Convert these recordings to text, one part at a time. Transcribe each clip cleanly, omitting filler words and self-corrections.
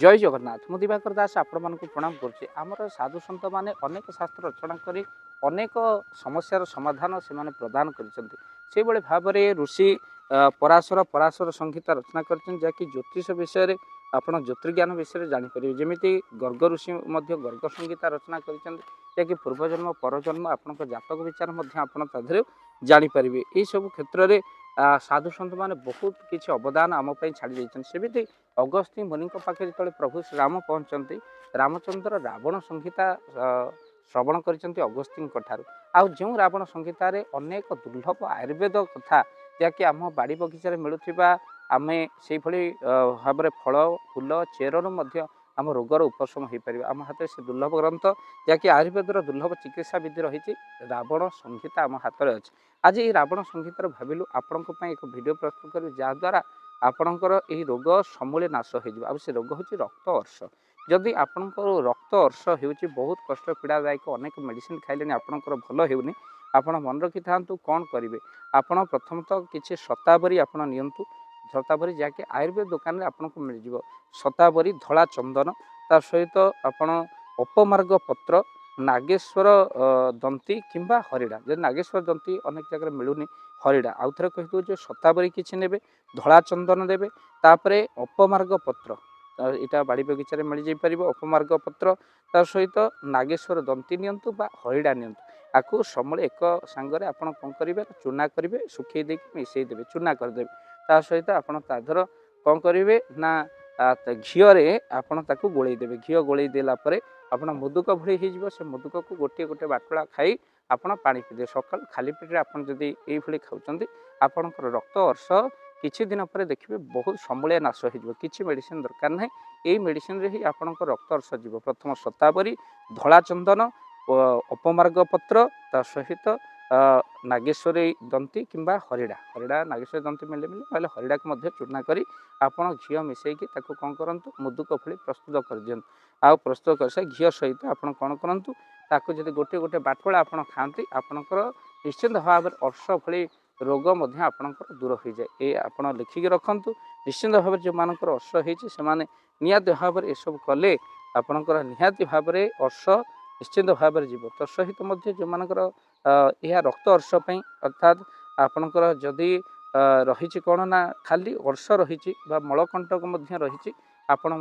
जय जगन्नाथ मु दिवाकर दास आपण प्रणाम करुच्ची आमर साधु सन्त मैंने अनेक शास्त्र रचना करी अनेक समस्यार समाधान से प्रदान कर भाव ऋषि पराशर पराशर संहिता रचना कर ज्योतिष विषय में आप ज्योतिर्ज्ञान विषय जापर जमी गर्ग ऋषि गर्ग संहिता रचना कर पूर्वजन्म परजन्म आपण जातक विचार आप जापर यही सब क्षेत्र में साधु सन्त मैंने बहुत किसी अवदान आम छाड़ी सेमती अगस्त्य मुनि पाखे जो प्रभु श्री राम पहुँचती रामचंद्र रावण संहिता श्रवण कर अगस्त्य आउ जो रावण संहितार अनेक दुर्लभ आयुर्वेद कथा जहाँकि आम बाड़ी बगीचार मिलूवा आम से भाव फल फूल चेरु आम रोगर उपशम हो पार आम हाथ से दुर्लभ ग्रंथ जहाँकि आयुर्वेदर दुर्लभ चिकित्सा विधि रही रावण संहिता आम हाथ में अच्छे आज ये रावण संहितार भाविलु आपण एक भिडियो प्रस्तुत करी जहाद्वारा आपणकर यही रोग समूले नाश हो से रोग हूँ रक्त अर्श जदि आपणकर रक्त अर्श हो बहुत कष्ट पीड़ादायक अनेक मेडिसिन खाइले आपणकर भल होनी आपण मन रखि था कौन करेंगे आपण प्रथमतः किसी शतावरी आपण नियंतु शतावरी जहाँकि आयुर्वेद दुकान में आपको मिल शतावरी धला चंदन ता सहित आपण अपमार्ग पत्र नागेश्वर दंती किंबा हरिड़ा जब नागेश्वर दंती अनेक जगह मिलूनी हरिड़ा आउ थे कहीदे शतावरी किसी ने धला चंदन देवे तापर अपमार्ग पत्र यहाँ बाड़ी बगीचार मिल जापर अपमार्ग पत्र ता सहित नागेश्वर दंती नियंतु बा हरिड़ा नियंतु आपको समूले एक सांगरे आपण कौन करेंगे चूना करेंगे सुखई देकी मिसईदेवे चूना करदे ता सहित आपड़ ताधर कौन करेंगे ना घीरे आपड़ ताकू गोलैदेवे घी गोलै देलापर आप मुदुक भली हो से मुदुक को गोटे गोटे बाटला खाई आपड़ पा पीदे सका खाली पेटे आप ये खाऊँ आपणकर रक्त अर्श किछि दिन पर देखिए बहुत समूलिया नाश हो किसी मेडिसिन दरकार ना यही मेडिसिन ही आपणकर रक्त अर्श जीव प्रथम शतावरी धला चंदन अपमार्ग पत्र ता सहित नागेश्वरी दंती किंबा हरिड़ा हरिड़ा नागेश्वरी दंती मिले मिले ना हरिड़ा को चूना करी आपड़ घी मिसईकी कौन करूँ मुदुक भली प्रस्तुत कर दिखाँ आ प्रस्तुत कर घी सहित आप कौन करूँ ताकू जब गोटे गोटे बाटुला आप खाती आपणकर निश्चिंत भाव अर्श भली रोग आपणकर दूर हो जाए ये आप लिखिकी रखु निश्चिंत भाव जो मानकर अर्श होने निहाती भाव में यू कले आपणकर निहाती भाव में अर्श निश्चिंत भाव में जीव तो सहित जो मानकर यह रक्त अर्श अर्थात आपणकर जदि रही कौन ना खाली अर्श रही मलकंटक रही आपण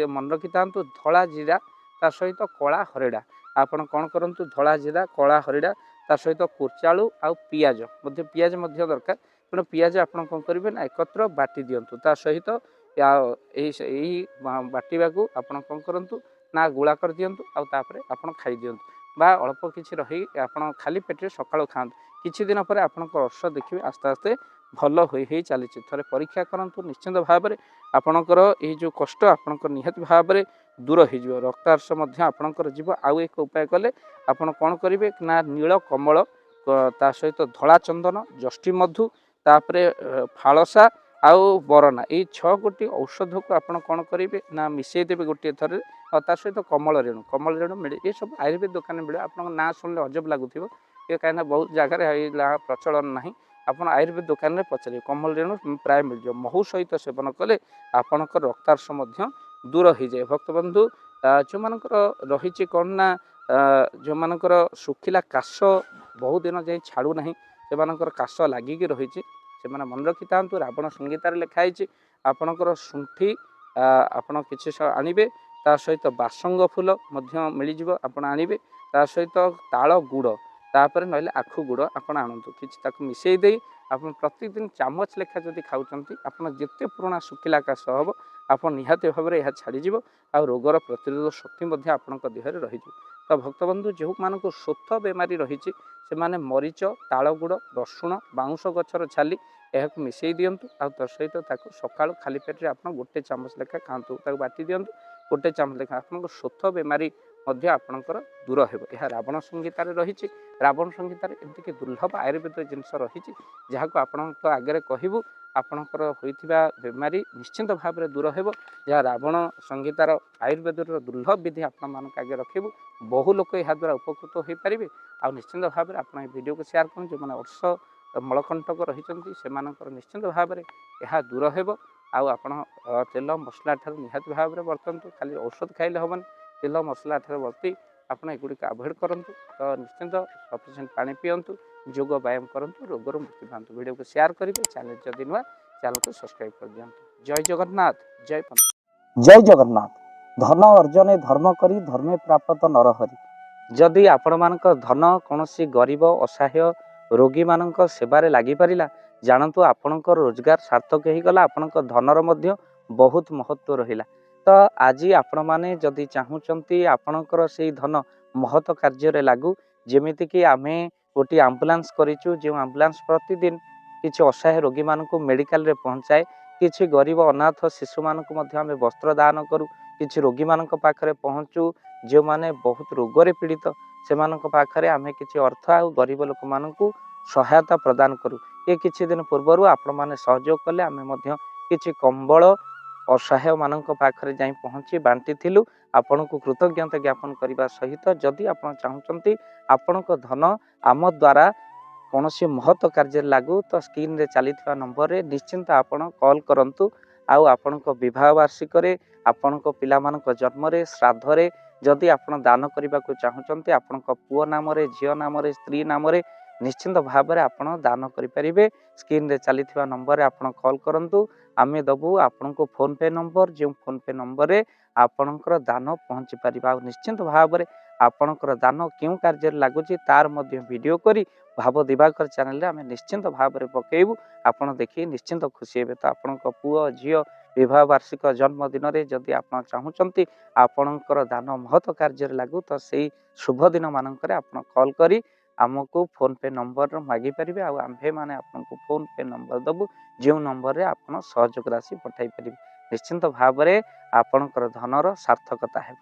मन रखि था धला जीरा ता सहित कला हरिड़ा आपण कौन करूँ धला जीरा कला हरिड़ा ता सहित कुर्चालू आउ पियाज पियाज दरकार तेणु पियाज आप कौन करेंगे ना एकत्र बाटी दिंतु ता सहित यही बाटा को आप कौन करूँ ना गुला कर दिंतु आउे आप खाई दिंतु बा अल्प किसी रही आप खाली पेटे सका खाँ किछि दिन पर आपण अर्श देखिए आस्ते आस्ते भल हो चली थे परीक्षा करूँ निश्चिंत भाव में आपणकर ये जो कष्ट आपणकर निहाती भाव में दूर हो रक्तार्श आपणकर जीव आउ एक उपाय कले आपण कौन करेंगे ना नील कमल ता सहित धला चंदन जष्टि मधु तापर फालसा आउ बरना ये 6 गोटी औषध को आप कौन करेंगे ना मिसईदेवे गोटे थर सहित कमल रेणु मिले ये सब आयुर्वेद दुकान मिले आप ना शुणिले अजब लगुथ ये कहीं बहुत जगह प्रचलन ना आप आयुर्वेद दुकान में पचारे कमल रेणु प्राय मिल जाए महू सहित सेवन कले आपणकर रक्तार्श दूर हो जाए भक्तबंधु जो मानकर रही कौन ना जो मानकर शुखिला काश बहुत दिन जाए छाड़ू ना से काश लगिकी रही से मन रखि था रावण संहितार लिखाई आपणकर शुंठी आपण कि आनिबे ता सहित बासंग फूल मिलଯିव आपण आनिबे ता सहित ताल गुड़ तापर ना आखु गुड़ आपण आणतु कि मिसई दे आप प्रतिदिन चामच लेखा जब खाऊँ आप जिते पुराणा शुखिला काश हम आप निहाती भाव में यह छाड़ीज आ रोगर प्रतिरोध शक्ति आपण देह रही तो भक्तबंधु जो मानक शोथ बेमारी रही से मरीच ताल गुड़ रसुण बाउंश गचर छाली यह मिसई दिंतु आ सहित सका खाली पेटे आप गोटे चामच लेखा खातु बाटी दिंतु गोटे चामच लेखा आप शोथ बेमारी आपणकर दूर हो यह रावण संहितार रही रावण संहितार एमती दुर्लभ आयुर्वेद जिनस रही जहाँ को आपण आगे कहूँ आपणकर होइथिबा बेमारी निश्चिंत भाव में दूर हो जहाँ रावण संहितार आयुर्वेद दुर्लभ विधि आपण आगे रखू बहु लोक यह द्वारा उपकृत हो पारे आ निश्चिंत भाव में आप वीडियो को शेयर करूँ जो मैंने अर्श मलकंटक रही से निश्चिंत भाव में यह दूर हो ଆଉ ଆପଣ ତେଲ ମସଲା ଠାରୁ ନିହାତି ଭାବରେ ବର୍ତ୍ତନ୍ତୁ। ଖାଲି ଔଷଧ ଖାଇଲେ ହେବନି, ତେଲ ମସଲା ଠାରୁ ବର୍ତ୍ତି ଆପଣ ଏଗୁଡ଼ିକ ଆଭଏଡ଼ କରନ୍ତୁ। ତ ନିଶ୍ଚିନ୍ତ ସଫିସିଏଣ୍ଟ ପାଣି ପିଅନ୍ତୁ, ଯୋଗ ବ୍ୟାୟାମ କରନ୍ତୁ, ରୋଗରୁ ମୁକ୍ତି ପାଆନ୍ତୁ। ଭିଡ଼ିଓକୁ ସେୟାର କରିବେ, ଚ୍ୟାନେଲ ଯଦି ନୂଆ ଚ୍ୟାନେଲକୁ ସବସ୍କ୍ରାଇବ୍ କରିଦିଅନ୍ତୁ। ଜୟ ଜଗନ୍ନାଥ, ଜୟ ପନ୍ଥ। ଜୟ ଜଗନ୍ନାଥ। ଧନ ଅର୍ଜନେ ଧର୍ମ କରି ଧର୍ମେ ପ୍ରାପତ ନରହରି। ଯଦି ଆପଣମାନଙ୍କ ଧନ କୌଣସି ଗରିବ ଅସହାୟ ରୋଗୀମାନଙ୍କ ସେବାରେ ଲାଗିପାରିଲା, ଜାଣନ୍ତୁ ଆପଣଙ୍କର ରୋଜଗାର ସାର୍ଥକ ହେଇଗଲା, ଆପଣଙ୍କ ଧନର ମଧ୍ୟ ବହୁତ ମହତ୍ଵ ରହିଲା। ତ ଆଜି ଆପଣମାନେ ଯଦି ଚାହୁଁଛନ୍ତି ଆପଣଙ୍କର ସେଇ ଧନ ମହତ କାର୍ଯ୍ୟରେ ଲାଗୁ, ଯେମିତିକି ଆମେ ଗୋଟିଏ ଆମ୍ବୁଲାନ୍ସ କରିଛୁ, ଯେଉଁ ଆମ୍ବୁଲାନ୍ସ ପ୍ରତିଦିନ କିଛି ଅସହାୟ ରୋଗୀମାନଙ୍କୁ ମେଡ଼ିକାଲରେ ପହଞ୍ଚାଏ, କିଛି ଗରିବ ଅନାଥ ଶିଶୁମାନଙ୍କୁ ମଧ୍ୟ ଆମେ ବସ୍ତ୍ର ଦାନ କରୁ, କିଛି ରୋଗୀମାନଙ୍କ ପାଖରେ ପହଞ୍ଚୁ ଯେଉଁମାନେ ବହୁତ ରୋଗରେ ପୀଡ଼ିତ, ସେମାନଙ୍କ ପାଖରେ ଆମେ କିଛି ଅର୍ଥ ଆଉ ଗରିବ ଲୋକମାନଙ୍କୁ ସହାୟତା ପ୍ରଦାନ କରୁ। ଏ କିଛି ଦିନ ପୂର୍ବରୁ ଆପଣମାନେ ସହଯୋଗ କଲେ, ଆମେ ମଧ୍ୟ କିଛି କମ୍ବଳ ଅସହାୟମାନଙ୍କ ପାଖରେ ଯାଇ ପହଞ୍ଚି ବାଣ୍ଟିଥିଲୁ। ଆପଣଙ୍କୁ କୃତଜ୍ଞତା ଜ୍ଞାପନ କରିବା ସହିତ ଯଦି ଆପଣ ଚାହୁଁଛନ୍ତି ଆପଣଙ୍କ ଧନ ଆମ ଦ୍ୱାରା କୌଣସି ମହତ କାର୍ଯ୍ୟରେ ଲାଗୁ, ତ ସ୍କ୍ରିନରେ ଚାଲିଥିବା ନମ୍ବରରେ ନିଶ୍ଚିନ୍ତ ଆପଣ କଲ୍ କରନ୍ତୁ। ଆଉ ଆପଣଙ୍କ ବିବାହ ବାର୍ଷିକରେ, ଆପଣଙ୍କ ପିଲାମାନଙ୍କ ଜନ୍ମରେ, ଶ୍ରାଦ୍ଧରେ ଯଦି ଆପଣ ଦାନ କରିବାକୁ ଚାହୁଁଛନ୍ତି, ଆପଣଙ୍କ ପୁଅ ନାମରେ, ଝିଅ ନାମରେ, ସ୍ତ୍ରୀ ନାମରେ ନିଶ୍ଚିନ୍ତ ଭାବରେ ଆପଣ ଦାନ କରିପାରିବେ। ସ୍କ୍ରିନରେ ଚାଲିଥିବା ନମ୍ବରରେ ଆପଣ କଲ୍ କରନ୍ତୁ, ଆମେ ଦେବୁ ଆପଣଙ୍କୁ ଫୋନ୍ପେ ନମ୍ବର, ଯେଉଁ ଫୋନ୍ପେ ନମ୍ବରରେ ଆପଣଙ୍କର ଦାନ ପହଞ୍ଚି ପାରିବ। ଆଉ ନିଶ୍ଚିନ୍ତ ଭାବରେ ଆପଣଙ୍କର ଦାନ କେଉଁ କାର୍ଯ୍ୟରେ ଲାଗୁଛି ତାର ମଧ୍ୟ ଭିଡ଼ିଓ କରି ଭାବ ଦିବାକର ଚ୍ୟାନେଲରେ ଆମେ ନିଶ୍ଚିନ୍ତ ଭାବରେ ପକାଇବୁ। ଆପଣ ଦେଖି ନିଶ୍ଚିନ୍ତ ଖୁସି ହେବେ। ତ ଆପଣଙ୍କ ପୁଅ ଝିଅ ବିବାହ ବାର୍ଷିକ ଜନ୍ମଦିନରେ ଯଦି ଆପଣ ଚାହୁଁଛନ୍ତି ଆପଣଙ୍କର ଦାନ ମହତ କାର୍ଯ୍ୟରେ ଲାଗୁ, ତ ସେଇ ଶୁଭ ଦିନ ମାନଙ୍କରେ ଆପଣ କଲ୍ କରି ଆମକୁ ଫୋନ୍ପେ ନମ୍ବର ମାଗିପାରିବେ। ଆଉ ଆମ୍ଭେମାନେ ଆପଣଙ୍କୁ ଫୋନ୍ପେ ନମ୍ବର ଦେବୁ, ଯେଉଁ ନମ୍ବରରେ ଆପଣ ସହଯୋଗ ରାଶି ପଠାଇ ପାରିବେ। ନିଶ୍ଚିନ୍ତ ଭାବରେ ଆପଣଙ୍କର ଧନର ସାର୍ଥକତା ହେବ।